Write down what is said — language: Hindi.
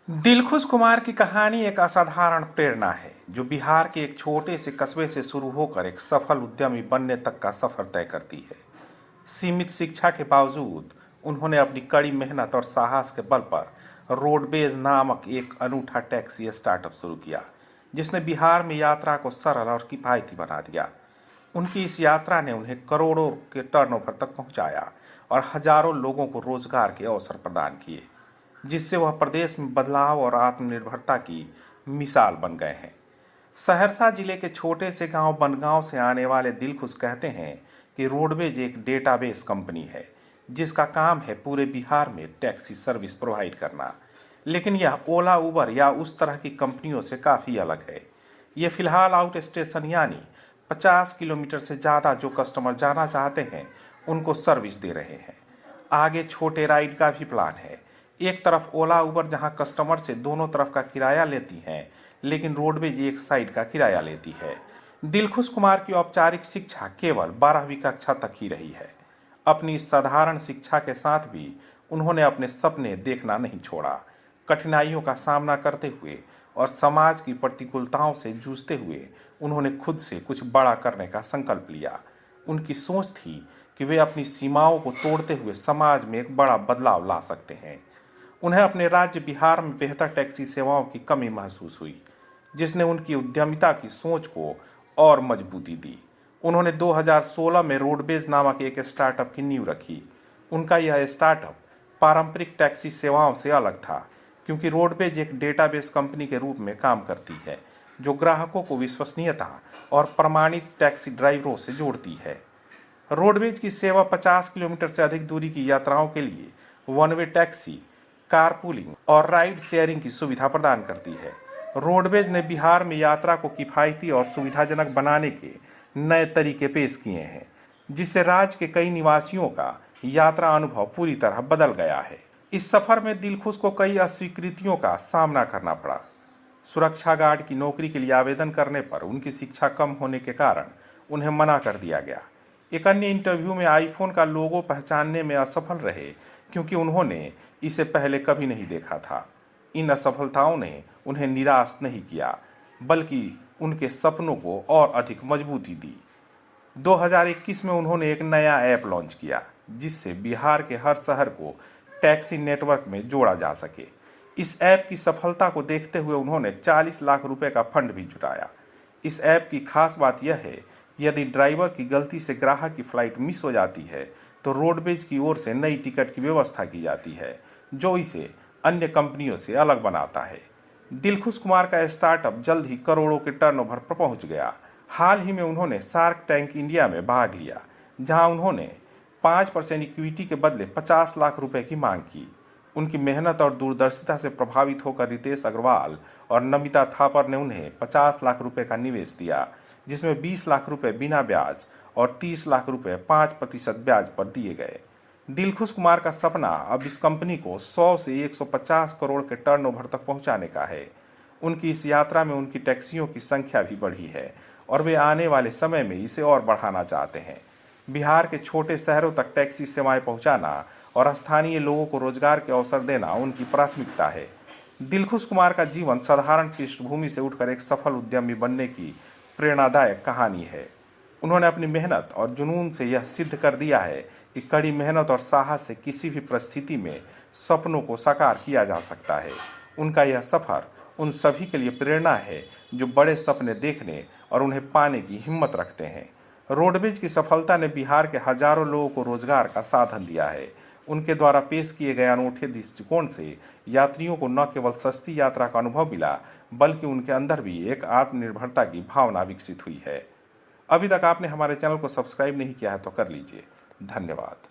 दिलखुश कुमार की कहानी एक असाधारण प्रेरणा है जो बिहार के एक छोटे से कस्बे से शुरू होकर एक सफल उद्यमी बनने तक का सफर तय करती है। सीमित शिक्षा के बावजूद उन्होंने अपनी कड़ी मेहनत और साहस के बल पर रोडवेज नामक एक अनूठा टैक्सी स्टार्टअप शुरू किया, जिसने बिहार में यात्रा को सरल और किफायती बना दिया। उनकी इस यात्रा ने उन्हें करोड़ों के टर्नओवर तक पहुंचाया और हजारों लोगों को रोजगार के अवसर प्रदान किए, जिससे वह प्रदेश में बदलाव और आत्मनिर्भरता की मिसाल बन गए हैं। सहरसा जिले के छोटे से गांव बनगांव से आने वाले दिलखुश कहते हैं कि रोडवेज एक डेटाबेस कंपनी है जिसका काम है पूरे बिहार में टैक्सी सर्विस प्रोवाइड करना, लेकिन यह ओला उबर या उस तरह की कंपनियों से काफ़ी अलग है। ये फिलहाल आउट स्टेशन यानी 50 किलोमीटर से ज़्यादा जो कस्टमर जाना चाहते हैं उनको सर्विस दे रहे हैं। आगे छोटे राइड का भी प्लान है। एक तरफ ओला उबर जहां कस्टमर से दोनों तरफ का किराया लेती है, लेकिन रोडवेज एक साइड का किराया लेती है। दिलखुश कुमार की औपचारिक शिक्षा केवल 12वीं कक्षा तक ही रही है। अपनी इस साधारण शिक्षा के साथ भी उन्होंने अपने सपने देखना नहीं छोड़ा। कठिनाइयों का सामना करते हुए और समाज की प्रतिकूलताओं से जूझते हुए उन्होंने खुद से कुछ बड़ा करने का संकल्प लिया। उनकी सोच थी कि वे अपनी सीमाओं को तोड़ते हुए समाज में एक बड़ा बदलाव ला सकते हैं। उन्हें अपने राज्य बिहार में बेहतर टैक्सी सेवाओं की कमी महसूस हुई, जिसने उनकी उद्यमिता की सोच को और मजबूती दी। उन्होंने 2016 में रोडवेज नामक एक स्टार्टअप की नींव रखी। उनका यह स्टार्टअप पारंपरिक टैक्सी सेवाओं से अलग था, क्योंकि रोडवेज एक डेटाबेस कंपनी के रूप में काम करती है जो ग्राहकों को विश्वसनीयता और प्रमाणित टैक्सी ड्राइवरों से जोड़ती है। रोडवेज की सेवा 50 किलोमीटर से अधिक दूरी की यात्राओं के लिए वन वे टैक्सी, कारपूलिंग और राइड शेयरिंग की सुविधा प्रदान करती है। रोडवेज ने बिहार में यात्रा को किफायती और सुविधाजनक बनाने के नए तरीके पेश किए हैं, जिससे राज्य के कई निवासियों का यात्रा अनुभव पूरी तरह बदल गया है। इस सफर में दिलखुश को कई अस्वीकृतियों का सामना करना पड़ा। सुरक्षा गार्ड की नौकरी के लिए आवेदन करने पर उनकी शिक्षा कम होने के कारण उन्हें मना कर दिया गया। एक अन्य इंटरव्यू में आईफोन का लोगो पहचानने में असफल रहे, क्योंकि उन्होंने इसे पहले कभी नहीं देखा था। इन असफलताओं ने उन्हें निराश नहीं किया, बल्कि उनके सपनों को और अधिक मजबूती दी। 2021 में उन्होंने एक नया ऐप लॉन्च किया, जिससे बिहार के हर शहर को टैक्सी नेटवर्क में जोड़ा जा सके। इस ऐप की सफलता को देखते हुए उन्होंने 40 लाख रुपए का फंड भी जुटाया। इस ऐप की खास बात यह है, यदि ड्राइवर की गलती से ग्राहक की फ्लाइट मिस हो जाती है तो रोडवेज की ओर से नई टिकट की व्यवस्था की जाती है, जो इसे अन्य कंपनियों से अलग बनाता है। दिलखुश कुमार का स्टार्टअप जल्द ही करोड़ों के टर्नओवर पर पहुंच गया। हाल ही में उन्होंने शार्क टैंक इंडिया में भाग लिया, जहां उन्होंने 5% इक्विटी के बदले 50 लाख रुपए की मांग की। उनकी मेहनत और दूरदर्शिता से प्रभावित होकर रितेश अग्रवाल और नमिता थापर ने उन्हें 50 लाख रुपए का निवेश दिया, जिसमें 20 लाख रुपए बिना ब्याज और 30 लाख रुपए 5% ब्याज पर दिए गए। दिलखुश कुमार का सपना अब इस कंपनी को 100 से 150 करोड़ के टर्नओवर तक पहुंचाने का है। उनकी इस यात्रा में उनकी टैक्सियों की संख्या भी बढ़ी है और वे आने वाले समय में इसे और बढ़ाना चाहते हैं। बिहार के छोटे शहरों तक टैक्सी सेवाएं पहुंचाना और स्थानीय लोगों को रोजगार के अवसर देना उनकी प्राथमिकता है। दिलखुश कुमार का जीवन साधारण पृष्ठभूमि से उठकर एक सफल उद्यमी बनने की प्रेरणादायक कहानी है। उन्होंने अपनी मेहनत और जुनून से यह सिद्ध कर दिया है कि कड़ी मेहनत और साहस से किसी भी परिस्थिति में सपनों को साकार किया जा सकता है। उनका यह सफर उन सभी के लिए प्रेरणा है जो बड़े सपने देखने और उन्हें पाने की हिम्मत रखते हैं। रोडवेज की सफलता ने बिहार के हजारों लोगों को रोजगार का साधन दिया है। उनके द्वारा पेश किए गए अनूठे दृष्टिकोण से यात्रियों को न केवल सस्ती यात्रा का अनुभव मिला, बल्कि उनके अंदर भी एक आत्मनिर्भरता की भावना विकसित हुई है। अभी तक आपने हमारे चैनल को सब्सक्राइब नहीं किया है तो कर लीजिए। धन्यवाद।